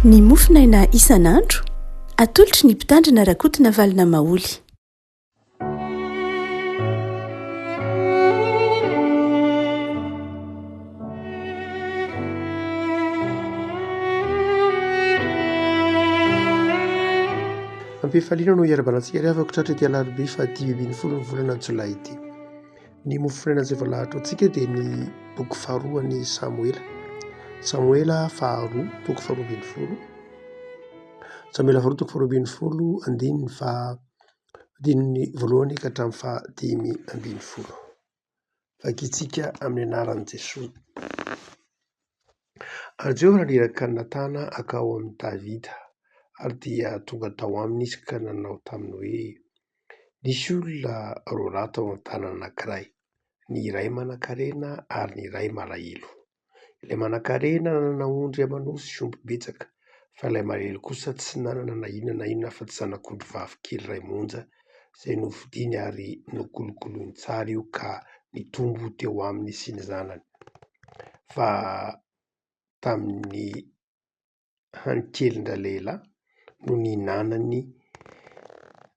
Ny mofinaina isan'andro atolotry ny mpitandrina rakotina valina maoly. Ampifaliana no iarabanantsika ry avako tratra ity alarobia fa 10 ny volana Jolay ity. Ny mofinaina izay voalahatra antsika dia ny boky faharoa ny Samuela. Samuela faharoa toko faharoa ambin'ny folo. Samuela faharoa toko faharoa ambin'ny folo andininy voalohany ka hatramin'ny fahadimy ambin'ny folo. Vakintsika amin'ny anaran'i Jesosy. Ary Jehovah naniraka ny Natana hakao amin'ny Davida ary dia tonga tao aminy izy ka nanao taminy hoe: nisy olona roa lahy tao amin'ny tanàna anankiray, ny iray manan-karena ary ny iray malahelo. Ilay manan-karena nanana ondry amanosy sy omby betsaka, fa ilay malahelo kosa tsy nanana na inona fa tsy zanak'ondry vavy kely iray monja izay novidiany ary nokolokoloiny tsara io ka nitombo teo aminy sy ny zanany. Fa tamin'ny hanikelindra lehilahy no ninanany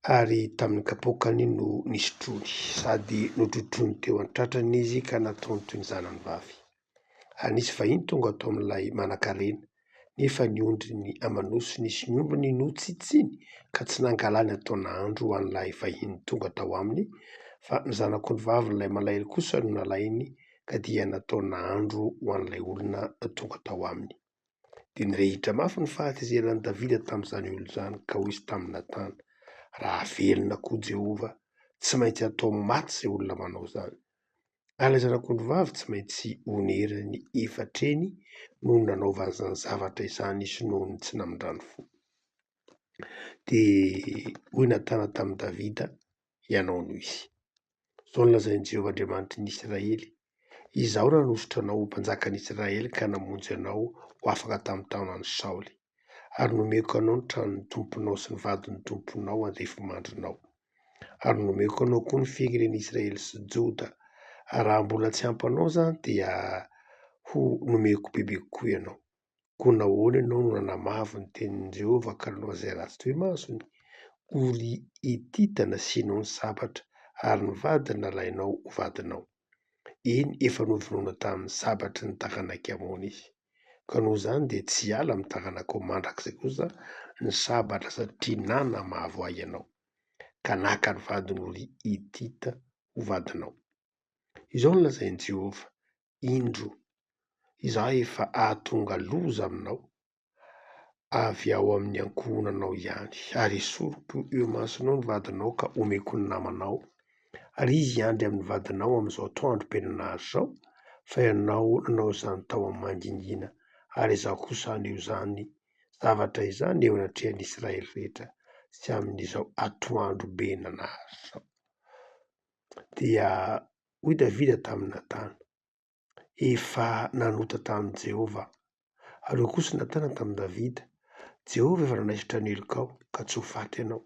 ary tamin'ny kapokany no nisotroany, sady nototroiny teo an-tratrany izy ka nataony toy ny zanany vavy. Ary nisy vahiny tonga tao amin'ilay manan-karena, nefa ny ondriny amanosy nisy ny ombiny notsitsiny ka tsy nangalany atao nahandro ho an'ilay vahiny tonga tao aminy, fa ny zanak'ondry vavy n'ilay malahelo kosa no nalainy ka dia natao nahandro ho an'ilay olona tonga tao aminy. Dia nirehitra mafy ny fahatezeran'i Davida tamin'izany olona izany ka hoy izy tamin'ny Natana: raha velona koa Jehovah, tsy maintsy atao maty izay olona manao izany. Ary ilay zanak'ondry vavy tsy maintsy oneriny efatreny noho ny nanaovany izany zavatra izany izy noho ny tsy namindrany fo. Dia hoy Natana tamin'i Davida: ianao noho izy. Izao nolazain'i Jehovah Andriamanitry ny Israely: izaho nanositra anao ho mpanjakan'Israely ka namonjy anao ho afaka tamin'ny taonan'i Saoly, ary nomeko anao ny tranon'ny tomponao sy ny vadin'ny tomponao andefo-mandrinao. Ary nomeko anao koa ny firenen'i Israely sy Joda, ary raha mbola tsy ampy anao izany dia ho nomeko bebe kokoa ianao. Koa nahoana ianao no nanamavy ny tenin'i Jehovah ka nanao izay ratsy toe-masony? Ory Hitita nasianao ny sabatra, ary ny vadiny nalainao ho vadinao. Eny, efa novonona tamin'ny sabatry ny taranak'i Amona izy. Ka noho izany dia tsy hiala amin'ny taranakao mandrakizay kosa ny sabatra satria nanamavy ahy ianao, ka naka ny vadiny Ory Hitita ho vadinao. Izao no lazain'i Jehovah: indro izaho efa ahatonga loza aminao, avy ao amin'ny ankohonanao ihany, ary esoriko eo masonao ny vadinao ka omeko ny namanao, ary izy hiandry amin'ny vadinao amin'izao atoandro be nahazo izao, fa ianao nanao izany tao amin'ny mangingina, ary izaho kosa haneho izany zavatra izany eo anatrehan'ny Israely rehetra sy amin'izao atoandro be nahazo izao. Dia hoy Davida tamin'ny Natana: efa nanota tamin'i Jehovah. Ary eo kosa Natana tamin'i Davida: Jehovah efa nanaisotra ny helokao ka tsy ho faty ianao.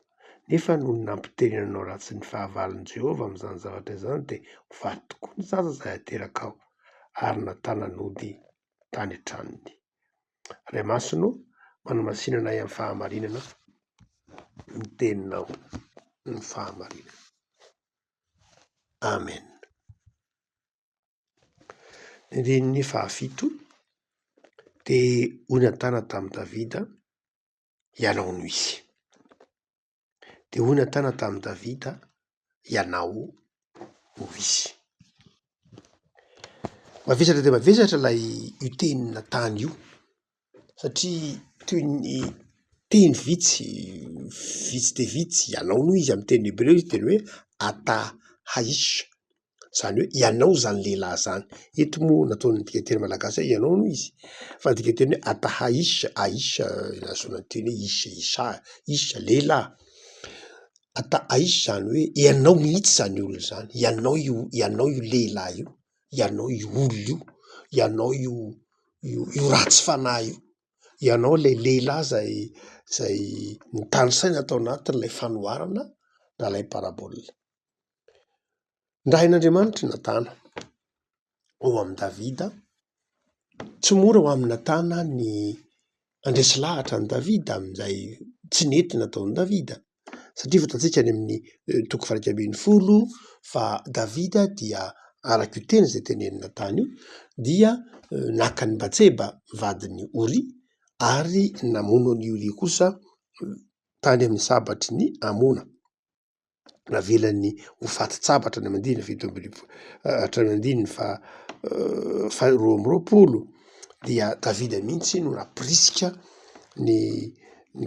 Nefa noho ny nampitenenanao anao ratsy ny fahavalon'i Jehovah amin'izany zavatra izany dia ho faty tokoa ny zaza izay aterakao. Ary Natana nody tany an-tranony. Ray masonao, manamasinana ahy amin'ny fahamarinana, ny teninao ny fahamarinana. Amen. Ny andininy fahafito dia hoy Natana tamin'i Davida: ianao noho izy. Dia hoy Natana tamin'i Davida: ianao noho izy. Mavesatra dia mavesatra ilay io tenin'ny Natana io, satria toy ny teny vitsy dia vitsy. Ianao noho izy amin'ny teny hebreo izy teny hoe ata haisha, izany hoe ianao izany lehilahy izany. Eto moa nataony dikateny malagasy hoe ianao noho izy, fa ny dikateny hoe ata haisha, aisha nazona teny hoe isha lehilahy. Ata aisha izany hoe ianao mihitsy izany olona izany, ianao io lehilahy io, ianao io olona io, ianao io ratsy fanahy io, ianao ilay lehilahy izay nitany saina tao anatin'ilay fanoharana na ilay parabolina. Nirahin'Andriamanitra i Natana ao amin'ny Davida. Tsy mora ho amin'ny Natana ny andresy lahatra ny Davida amin'izay tsy nety nataon'i Davida. Satria fatantsika any amin'ny toko faha 110 fa Davida dia araka io teny izay tenenina tany io dia naka ny Batseba vadiny Oria ary namono ny Oria kosa tany amin'ny sabatry ny Amona. Navelany ho faty tsabatra ny amandiny hatrany andiny fa 12 dia Davida mihitsy no napirisika ny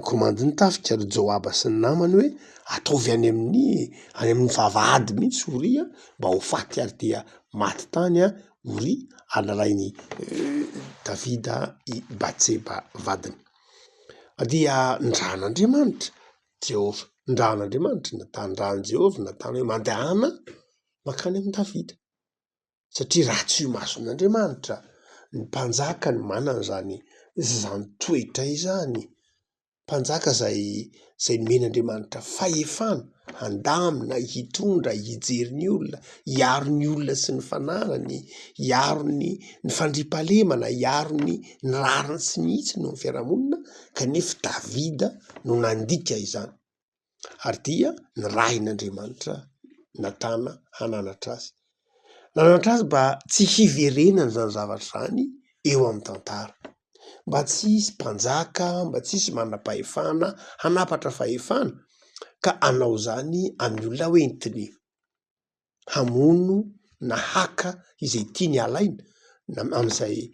komandiny tafika ary Joaba sy ny namany hoe ataovy any amin'ny vavahady mihitsy Oria mba ho faty ary dia maty tany Oria analai'ny Davida i Batseba vadiny. Dia ndran'Andriamanitra Jehova, ndran'Andriamanitra ndran'i Jehova natany hoe mandehana makany amin'ny Davida satria ratsy io mason'Andriamanitra ny mpanjaka ny manana zany toetra izany. Mpanjaka zay nomen'Andriamanitra fahefana handamina, hitondra, hijery ny olona, hiaro ny olona sy ny fanarany, hiaro ny fandriampahalemana, hiaro ny rariny sy nihitsy no amin'ny fiarahamonina, kanefa Davida no nandika izany ary dia nirahin'Andriamanitra natana hananatra azy. Nananatra azy mba tsy hiverenana zany zavatra zany eo amin'ny tantara, mba tsy hisy mpanjaka, mba tsy hisy manam-pahefana hanapatra fahefana ka anao zany amin'ny olona hoentiny hamono na haka izay tiany alaina amin'izay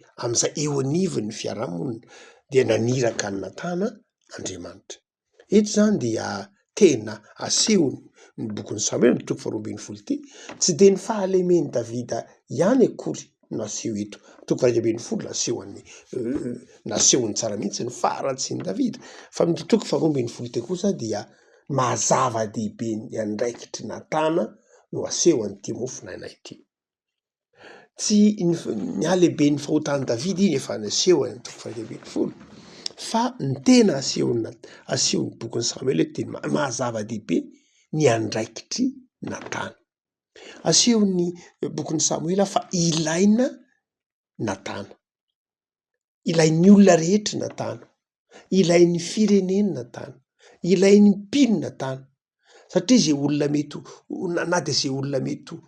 eo anivon'ny fiarahamonina dia naniraka ny natana Andriamanitra. Eto zany dia tena asehony ny bokin'ny Samuel ny toko 12 ty tsy de ny fahalemen'i Davida ihany akory no aseho eto. Toko 110 nasehony tsara mihitsy ny faharatsian'i Davida fa amin'ny toko 12 ty kosa dia mazava-dehibe ny andraikitry natana no aseho an'ity mofinaina ity. Tsy ny halehiben'ny fahotan'i Davida iny efa naseho any amin'ny toko 110 fa ny tena asehony bokin'ny Samuel eto dia mazava-dehibe ny andraikitry natana. Asehony bokin'ny Samuela fa ilaina natana, ilain'ny olona rehetra natana, ilain'ny firenena natana, ilain'ny mpino natana satria zay olona mety na de zay olona mety ho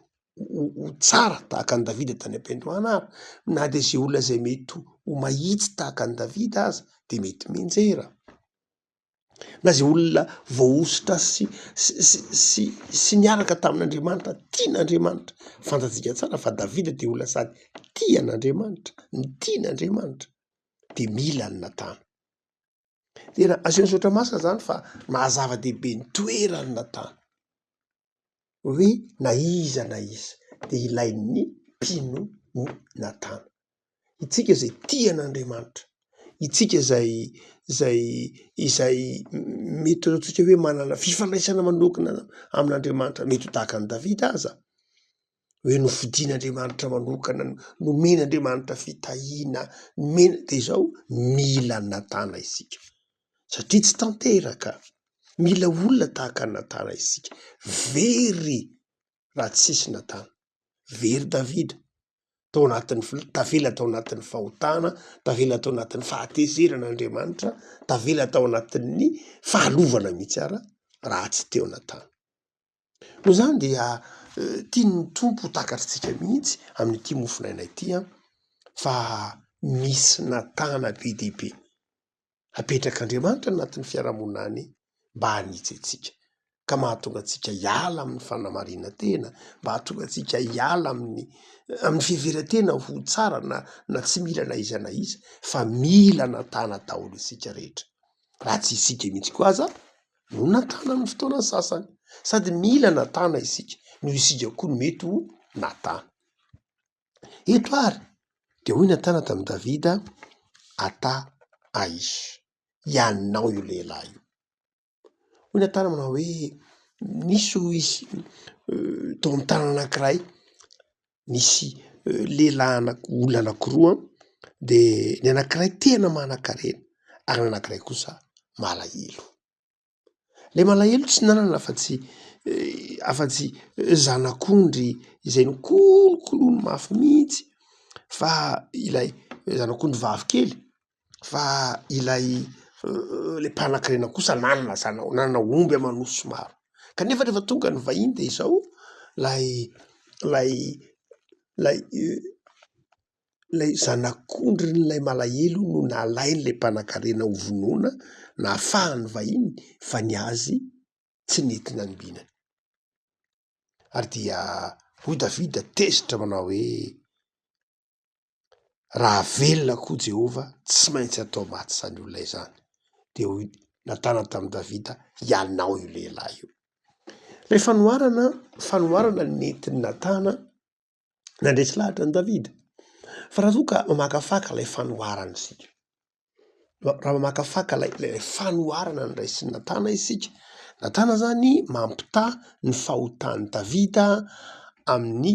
tsara tahaka any Davida tany am-piandohana ary na de zay olona zay mety ho mahitsy tahaka any Davida aza de mety menjera, na zay olona voahosotra sy niaraka tamin'Andriamanitra, tian'Andriamanitra. Fantatsika tsara fa Davida de olona sady tian'Andriamanitra, tian'Andriamanitra de mila ny natana. Tena asehony saotra masina zany fa mahazava-dehibe ny toerany natana hoe na iza de ilain'ny mpino ny natana. Itsika zay tian'Andriamanitra, itsika izay mety ataontsika hoe manana fifandraisana manokana amin'Andriamanitra, mety ho tahaka any Davida aza hoe nofidin'Andriamanitra manokana, nomen'Andriamanitra fitahiana, de zao mila natana isika satria tsy tanteraka, mila olona tahaka ny natana isika. Very raha tsisy natana, very Davida tavela tao anatin'ny fahotana, tavela tao anatin'ny fahatezeran'Andriamanitra, tavela tao anatin'ny fahalovana mihitsy ara raha tsy teo natana. No zany dia tiany tompo ho takatritsika mihitsy amin'ity mofinaina ity fa misy natana be dehibe. Apetrak'Andriamanitra anatin'ny fiarahamonina mba hanitsy antsika ka mahatonga antsika hiala amin'ny fanamarina tena, mba hahatonga antsika hiala amin'ny fiheverantena ho tsara na tsy mila na iza fa mila natana daholo isika rehetra. Raha tsy isika mihitsy koa aza no natana amin'ny fotoana sasany, sady mila natana isika noho isika koa no mety ho natana. Eto ary de hoy natana tamin'i Davida, ata Aisy, ianao io lehilahy io. Hoy natana manao hoe nisy tao amin'ny tana anankiray nisy lehilahy olona anankiroa de ny anankiray tena manan-karena ary ny anankiray kosa malahelo. Le malahelo tsy nanana afa-tsy zanak'ondry izay nikolokoloiny mafy mihitsy fa ilay zanak'ondry vavikely fa ilay le mpanan-karena kosa nanana omby amanoso maro kanefa rehefa tonga ny vahiny de izao lay zanak'ondry nylay malahelo no nalainy le mpanan-karena ho vonoina na afahany vahiny fa ny azy tsy nentina ambinany ary dia hoy Davida tezitra manao hoe raha velona koa Jehova tsy maintsy atao maty zany olona izany de hoy Natana tamin'i Davida ianao io lehilahy io. Le fanoharana nentin'ny Natana nandresy lahatra ny Davida fa raha toa ka mamakafaka lay fanoharana isika raha mamakafaka lay fanoharana nyraisin'ny Natana isika Natana zany mampita ny fahotan'ny Davida amin'ny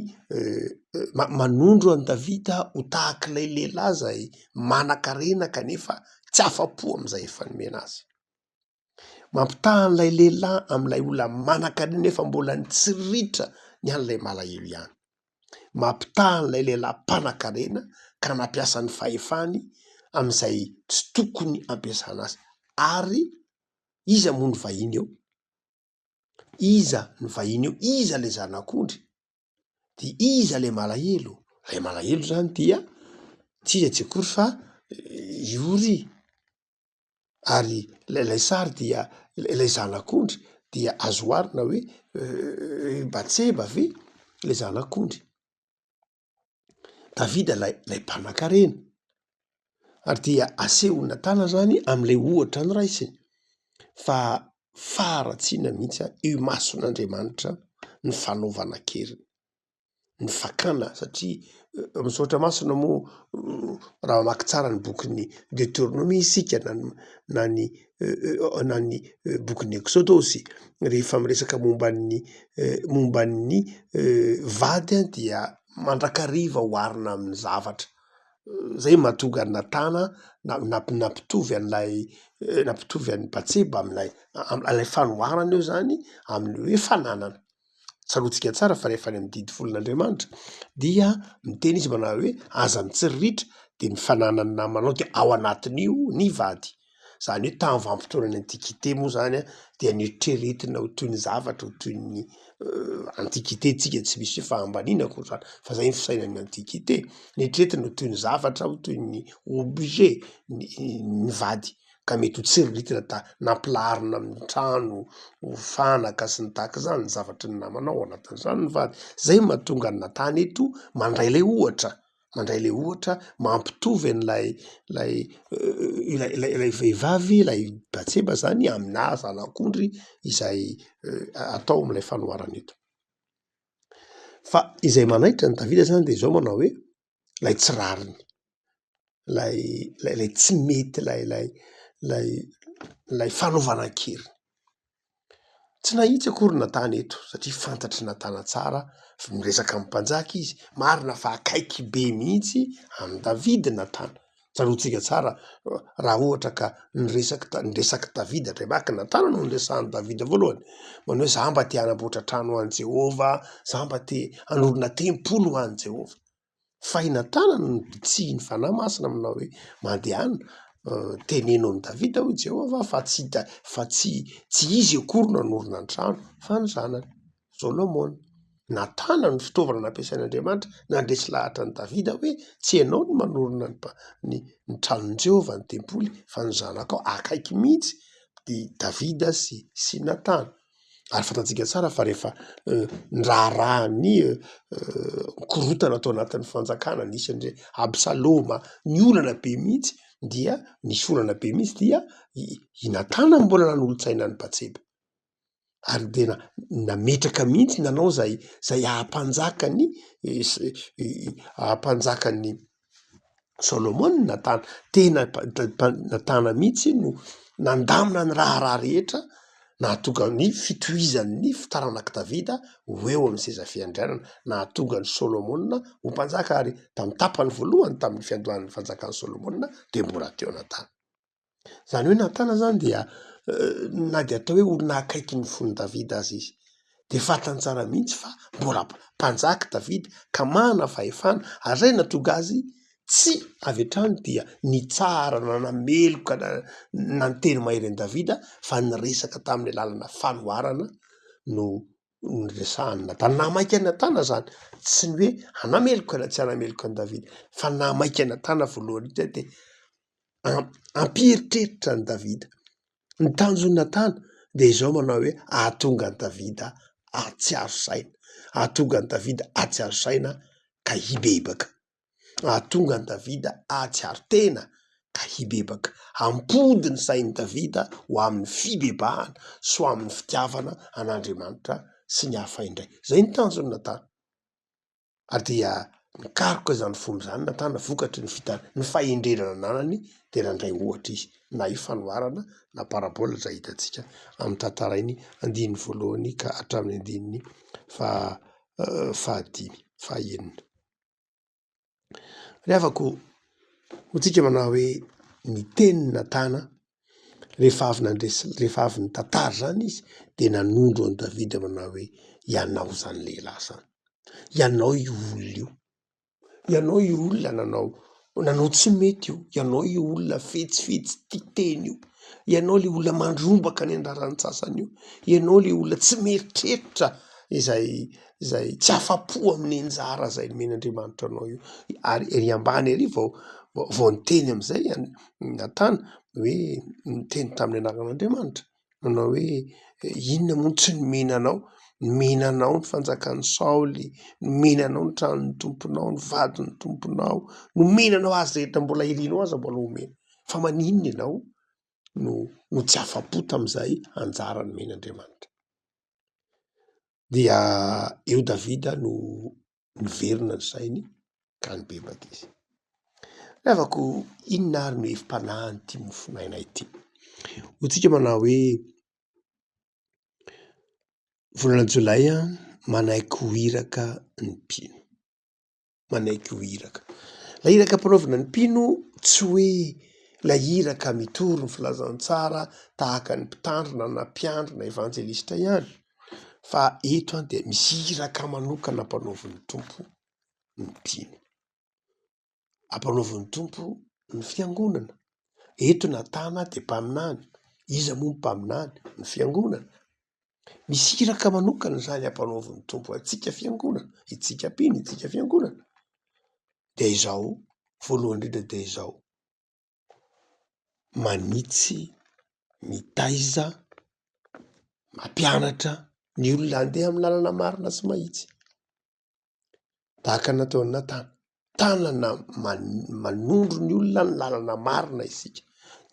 manondro an'i Davida ho tahak'ilay lehilahy zay manan-karena kanefa tsy afa-po am'izay efa nomena azy. Mampitaha an'ilay lehilahy am'ilay olona manan-karena nefa mbola nitsiritra ny an'ilay malahelo ihany. Mampitaha an'ilay lehilahy mpanan-karena ka nampiasa ny fahefany am'izay tsy tokony ampiasana azy. Ary iza moa ny vahiny eo? Iza ny vahiny eo? Iza le zanak'ondry? De iza le malahelo? Lay malahelo zany dia tsy iza tsy akory fa Iory. Ary lay sary dia lay zanak'ondry dia azo oharina hoe Batseba ve le zanak'ondry? Davida lay mpanan-karena ary dia asehon'ny Natana zany am'lay ohatra ny raisiny fa faharatsiana mihitsy io mason'Andriamanitra ny fanaovana keriny ny fakana satria misaotra masina moa raha mamaky tsara ny bokin'ny Deutéronomie isika na ny bokin'ny Exodosy rehefa miresaka momban'ny vady dia mandrakariva oharina amin'ny zavatra zay mahatonga ny Natana nampitovy an'ny Batseba am'lay fanoharana eo zany amin'ny hoe fananana. Tsaroantsika tsara fa rehefa any amin'ny didy folon'Andriamanitra dia miteny izy manao hoe aza mitsiritra de ny fananany namanao de ao anatin'io ny vady. Zany hoe tamin'ny vanim-potoanan'ny antikité moa zany dia nitreretina ho toy ny zavatra ho toy ny antikité tsika tsy misy fahambaniana akory zany fa zay ny fisainan'ny antikité nitreretina ho toy ny zavatra ho toy ny objet ny vady ka mety ho tsiriritina nampilarina amin'ny trano ho fanaka sy ny tahaka zany ny zavatry ny namanao anatin'izany ny vady. Zay mahatonga ny Natana eto mandray lay ohatra mampitovy an'ilay vehivavy lay Batseba zany amina zanak'ondry izay atao am'ilay fanoharana eto. Fa izay manaitra ny Davida zany de zao manao hoe lay tsy rariny lay tsy mety lay fanaovanan-keriny. Tsy nahitsy akory Natana eto satria fantatry Natana tsara miresaka amin'ny mpanjaka izy marina fa akaiky be mihitsy amin'ny Davida Natana. Tsaroantsika tsara raha ohatra ka niresaky Davida Andriamaky Natana no niresahan'ny Davida voalohany manao hoe zah mba te hanamboatra trano ho an'i Jehova, zah mba te hanorina tempolo ho an'i Jehova. Fa i Natana no nibitsihiny fanahy masina aminao hoe mandehana teneno an'i Davida hoy Jehova fa tsy izy akory no hanorina ny trano fa ny zanany Solomona. Natana ny fitaovana nampiasain'Andriamanitra nandresy lahatra ny Davida hoe tsy ianao no manorina ny tranon'i Jehova ny tempoly fa ny zanakao akaiky mihitsy de Davida sy Natana. Ary fantatsika tsara fa rehefa niraharahan'ny korotana atao anatin'ny fanjakana nisy Absaloma ny olana be mihitsy dia nisy olana be mihitsy dia i Natana mbola nanolo-tsainan'ny Batseba. Ary de nametraka mihitsy nanao zay ahampanjakany Solomona Natana. Tena Natana mihitsy no nandamina ny raha rehetra nahatonga ny fitohizan'ny fitaranak'i Davida ho eo amin'ny seza fiandrianana, nahatonga ny Solomona ho mpanjaka ary tamin'ny tapany voalohany tamin'ny fiandohan'ny fanjakan'ny Solomona de mbola teo Natana. Zany hoe Natana zany dia na de atao hoe olona akaiky ny fon'i Davida azy izy de fantany tsara mihitsy fa mbola mpanjaka Davida ka manana fahefana ary zay nahatonga azy tsy avy hatrany dia ny tsara nanameloka na ny teny mahery ny Davida fa niresaka tamin'ny lalana fanoharana no niresahany Natana. Nahamaika ny Natana zany, tsy ny hoe hanameloka na tsy hanameloka ny Davida fa nahamaika ny Natana voalohany indrindra de ampieritreritra ny Davida. Ny tanjon'ny Natana de izao manao hoe ahatonga ny Davida ahatsiaro saina, ahatonga ny Davida ahatsiaro saina ka hibebaka, ahatonga ny Davida ahatsiaro tena ka hibebaka, ampody ny sain'ny Davida ho amin'ny fibebahana so amin'ny fitiavana an'Andriamanitra sy ny hafa indray. Zay ny tanjon'ny Natana. Ary dia nikaroka izany fomba izany Natana vokatry ny ny fahendrenana ananany de nandray ohatra izy na io fanoharana na parabola zay hitantsika amin'ny tantara iny andininy voalohany ka hatramin'ny andininy fahaenina. Rehavako hotsika manao hoe ny tenin'ny Natana rehefa avy nitantara zany izy de nanondro an'i Davida manao hoe ianao zany lehilahy zany, ianao io olona io, ianao io olona nanao tsy mety io, ianao io olona fetsifetsy tia teny io, ianao le olona mandrombaka ny andraran'ny sasany io, ianao le olona tsy mieritreritra izay tsy afa-po amin'ny anjara zay nomen'Andriamanitra anao io. Ary ery ambany ery vao niteny am'izay Natana hoe niteny tamin'ny anaran'Andriamanitra manao hoe inona moa tsy nomenanao ny fanjakan'ny Saoly, nomenanao ny tranon'ny tomponao, ny vadin'ny tomponao, nomenanao azy rehetra mbola irianao aza mbola omena, fa maninona ianao no tsy afa-po tam'izay anjara nomen'Andriamanitra. Dia eo Davida no niverina ny sainy ka nibebaka izy. Rehavako inona ary no efim-panahy ity mofinaina ity? Hotsika manao hoe volana Jolay manaiky ho iraka ny mpino, manaiky ho iraka. La iraka ampanaovina ny mpino tsy hoe la iraka mitory ny filazantsara tahaka ny mpitandrina na mpiandry na evanjelista ihany, fa eto de misy iraka manokana ampanaovin'ny tompo ny mpino, ampanaovin'ny tompo ny fiangonana. Eto Natana de mpaminany, iza moa mpaminany? Ny fiangonana. Misy iraka manokana zany ampanaovin'ny tompo atsika fiangonana, itsika mpino, itsika fiangonana. De izao voalohany indrindra de izao: manitsy, mitaiza, mampianatra ny olona handeha amin'ny lalana marina sy mahitsy. Tahaka nataon'ny Natana, tanana manondro ny olona ny lalana marina isika,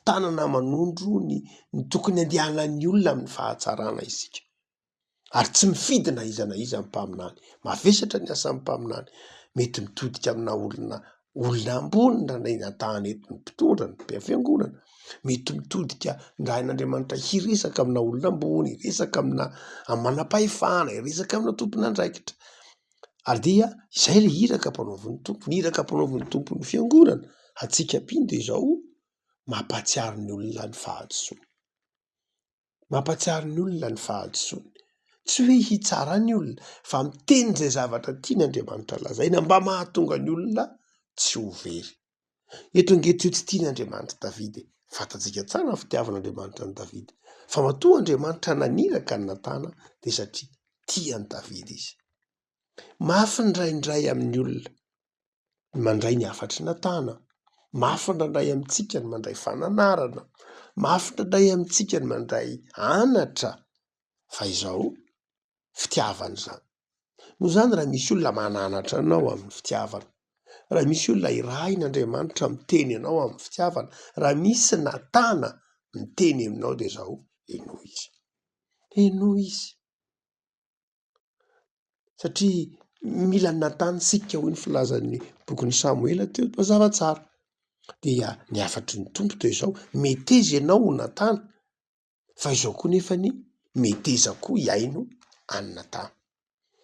tanana manondro ny tokony andehanan'ny olona amin'ny fahatsarana isika. Ary tsy mifidy na iza mpaminany. Mavesatra ny asan'ny mpaminany. Mety mitodika amina olona ambony ndray natahany eto ny mpitondra ny fiangonana. Mety mitodika ndrain'Andriamanitra hiresaka amina olona ambony, hiresaka amina manam-pahefana, hiresaka amina tompon'andraikitra. Ary dia izay le iraka ampanaovin'ny tompo, ny iraka ampanaovin'ny tompo ny fiangonana. Atsika mpino de izao mampatsiaro ny olona ny fahadisoany. Mampatsiaro ny olona ny fahadisoany. Tsy hoe hitsara ny olona, fa miteny zay zavatra tian'Andriamanitra lazaina mba mahatonga ny olona tsy ho very. Eto angeto tsy tian'Andriamanitra Davida, fantatsika tsara ny fitiavan'Andriamanitra ny Davida. Fa matoa Andriamanitra naniraka ny Natana de satria tiany Davida izy. Mafy ndraindray amin'ny olona mandray ny afatry Natana, mafy ndraindray amintsika ny mandray fananarana, mafy ndraindray amintsika ny mandray anatra, fa izao fitiavana zany. Noho zany raha misy olona mananatra anao amin'ny fitiavana, raha misy olona irahin'Andriamanitra miteny anao amin'ny fitiavana, raha misy Natana miteny aminao de zao enoa izy. Enoa izy. Satria mila Natana sika hoy ny filazan'ny bokin'ny Samoela teo mazava tsara. Dia ny afatry ny tompo de izao, meteza ianao ho Natana, fa izao koa nefany meteza koa iaino any Natana.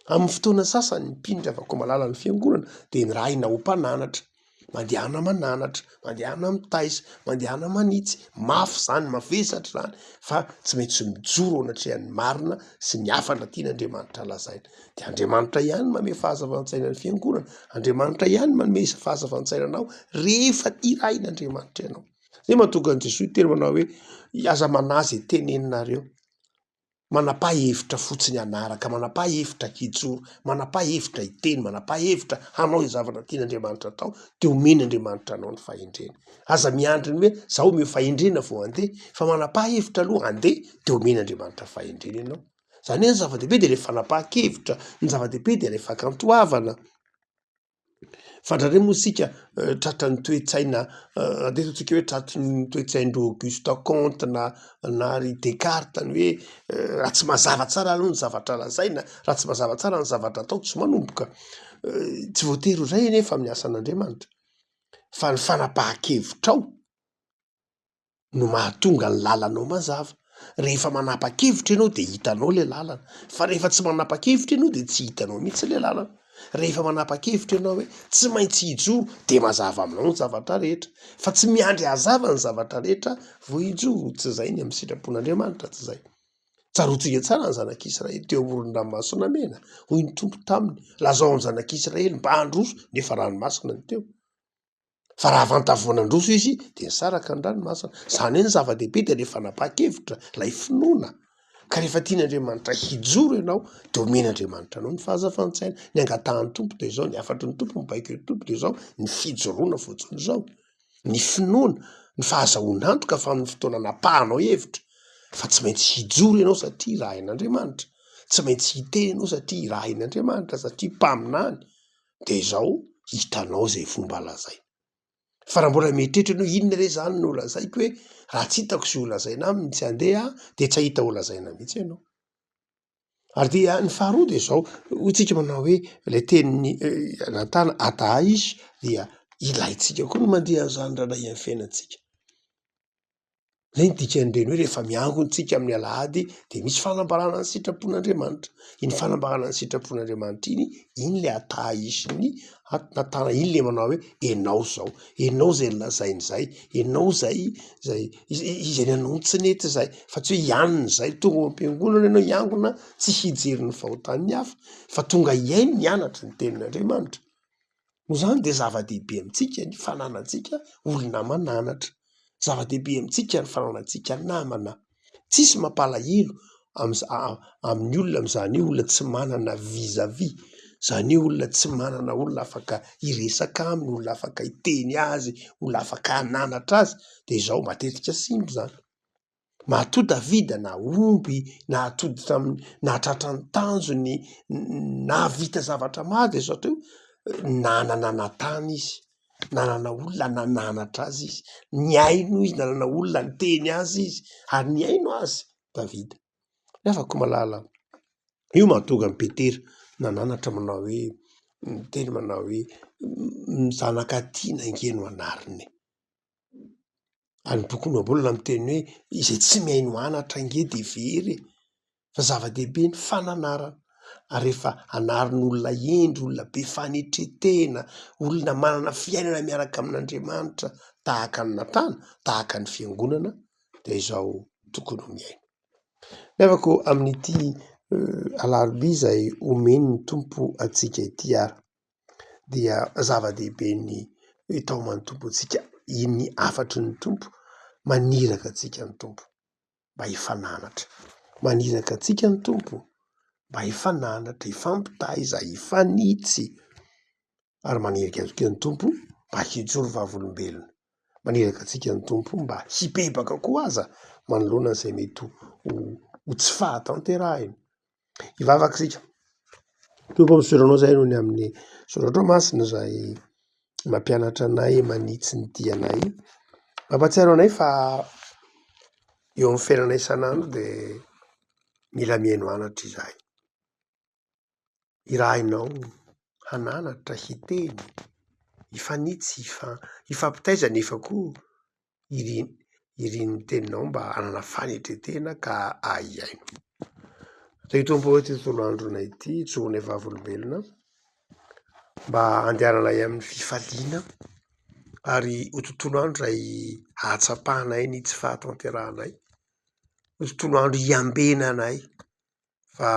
Amin'ny fotoana sasany mpino rehefa koa malala ny fiangonana de nirahina ho mpananatra. mandehana mananatra, mandehana mitaisa, mandehana manitsy, mafy zany mavesatra zany fa tsy maintsy mijoro anatrehan'ny marina sy ny hafana tian'Andriamanitra lazaina. De Andriamanitra ihany manome fahazavan-tsaina ny fiangonana, Andriamanitra ihany manome fahazavan-tsaina anao rehefa irain'Andriamanitra ianao. Zay mahatonga an' Jesosy teny manao hoe aza manazy teneninareo, manapa-hevitra fotsiny anaraka, manapa-hevitra hijoro, manapa-hevitra hiteny, manapa-hevitra hanao ny zavatra tian'Andriamanitra atao, de omen'Andriamanitra anao ny fahendrena. Aza miandry ny hoe zaho omeo fahendrena vao andeha, fa manapa-hevitra aloha andeha de omen'Andriamanitra fahendrena ianao. Zany hoe ny zava-dehibe de rehefa fanapa-kevitra, ny zava-dehibe de rehefa kantoavana. Fandrare moa sika tratra ny toe-tsaina andehantsika hoe tratry ny toe-tsaindro Auguste Comte na ry Descartes ny hoe raha tsy mazava tsara aloha ny zavatra lazaina, raha tsy mazava tsara ny zavatra atao tsy manomboka. Tsy voatery ray nefa amin'ny asan'Andriamanitra, fa ny fanapahan-kevitrao no mahatonga ny lalanao mazava. Rehefa manapa-kevitra ianao de hitanao le lalana, fa rehefa tsy manapa-kevitra ianao de tsy hitanao mihitsy le lalana. Rehefa manapa-kevitra ianao hoe tsy maintsy hijoro de mazava aminao ny zavatra rehetra, fa tsy miandry hazava ny zavatra rehetra vo hijoro. Tsy zay ny amin'ny sitrapon'Andriamanitra, tsy zay. Tsarotsika tsara ny zanak'Israely teo amoron-dranomasina mena, hoy ny tompo taminy, lazao ny zanak'Israely mba handroso nefa ranomasina ny teo. Fa raha vantavoanandroso izy de nisaraka ny ranomasina. Zany hoe ny zava-dehibe de rehefa napa-kevitra lay finoana, ka rehefa tian'Andriamanitra hijoro ianao de omen'Andriamanitra anao ny fahazavantsaina. Ny angatahan'ny tompo de zao, ny afatry ny tompo, ny baiky ny tompo de zao, ny fijoroana fotsiny zao, ny finoana, ny fahazahoana antoka fa amin'ny fotoana napahanao hevitra, fa tsy maintsy hijoro ianao satria irahan'Andriamanitra, tsy maintsy hiteny ianao satria irahan'Andriamanitra, satria mpaminany, de zao hitanao zay fomba lazay. Fa raha mbola mietritra ianao inona re zany no lazaiko hoe raha tsy hitako sy ho lazaina aminy tsy andeha de tsy hahita ho lazaina mihitsy ianao. Ary dia ny faharoa de zao, hoy manao hoe le tenin'ny Natana Ataïs dia ilaitsika koa no mandeha an'izany indray amin'ny fiainantsika. Zay ny dikan'ireny hoe rehefa miangontsika amin'ny alahady de misy fanambarana ny sitrapon'Andriamanitra. Iny fanambarana ny sitrapon'Andriamanitra iny le Ataïsiny Natana, iny le manao hoe enao zao, enao zay lazainy zay, enao zay izay nanontsiny zay, fa tsy hoe ianona zay tonga ao am-piangonana ianao iangona tsy hijery ny fahotan'ny hafa, fa tonga iaino mianatra ny tenin'Andriamanitra. No zany de zava-dehibe amintsika ny fananantsika olona mananatra. Zava-dehibe amintsika ny fananantsika namana. Tsisy mampalahelo amin'ny olona amin'izany olona tsy manana vis-à-vis, zany olona tsy manana olona afaka hiresaka aminy, olona afaka hiteny azy, olona afaka hananatra azy, de zao matetika simba zany. Mahatody Davida na omby, na atody tamin'ny nahatratra ny tanjony, na vita zavatra maro de zao teo nanana Natana izy, nanana olona nananatra azy izy, niaino izy, nanana olona niteny azy izy, ary niaino azy Davida. Afaka malala io mahatonga ny Petera nananatra manao hoe miteny manao hoe zanaka-tiana nge no anariny. Ary ny boky ombambolona miteny hoe izay tsy mihaino anatra nge de very, fa zava-dehibe ny fananarana. Ary rehefa anarin'olona endry, olona be fanetretena, olona manana fiainana miaraka amin'Andriamanitra tahaka ny Natana, tahaka ny fiangonana, de izao tokony ho miaino. Miavaka amin'ity alarobia izay omeny ny tompo atsika ity ary dia zava-dehibe ny taoman'ny atsika ny afatry ny tompo, maniraka atsika ny tompo mba hifananatra, maniraka atsika ny tompo mba hifananatra, hifampitaiza, hifanitsy, ary maniraka atsika ny tompo mba hijoro vavolombelona, maniraka atsika ny tompo mba hibebaka koa aza manoloana izay mety ho tsy fahatanterahiny. Hivavaka sika. Tompo ampiseranao zay no ny amin'ny soratra masina izay mampianatra anay manitsy ny dianay, mampatsiaro anay fa eo amin'ny fiainana isan'andro de mila mihaino anatra izahay. Irahinao hananatra, hiteny, hifanitsy, hifampitaiza nefa koa iriny teninao mba hanana fanetretena ka ahiaino. Zay tompo ity tontolo andronay ity, itsofonay vavolombelona mba andehananay amin'ny fifaliana, Ary ho tontolo andro izay ahatsapahanay ny tsy fahatanteranay, ho tontolo andro iambenanay fa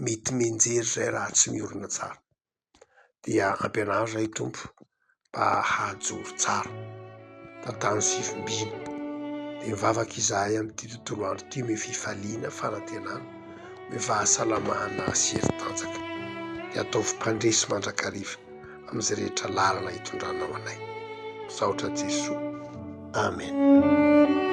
mety menjery izay raha tsy miorina tsara. Dia ampianaro ray Tompo mba hahajoro tsara tantany sy fifimbiana. Dia mivavaka izahay amin'ity tontolo andro ity, me fifaliana, fanantenana, me fahasalamana sy heri-tanjaka. Dia ataovy mpandresy mandrakariva amin'izay rehetra lalana hitondranao anay. Misaotra Jesoa. Amen.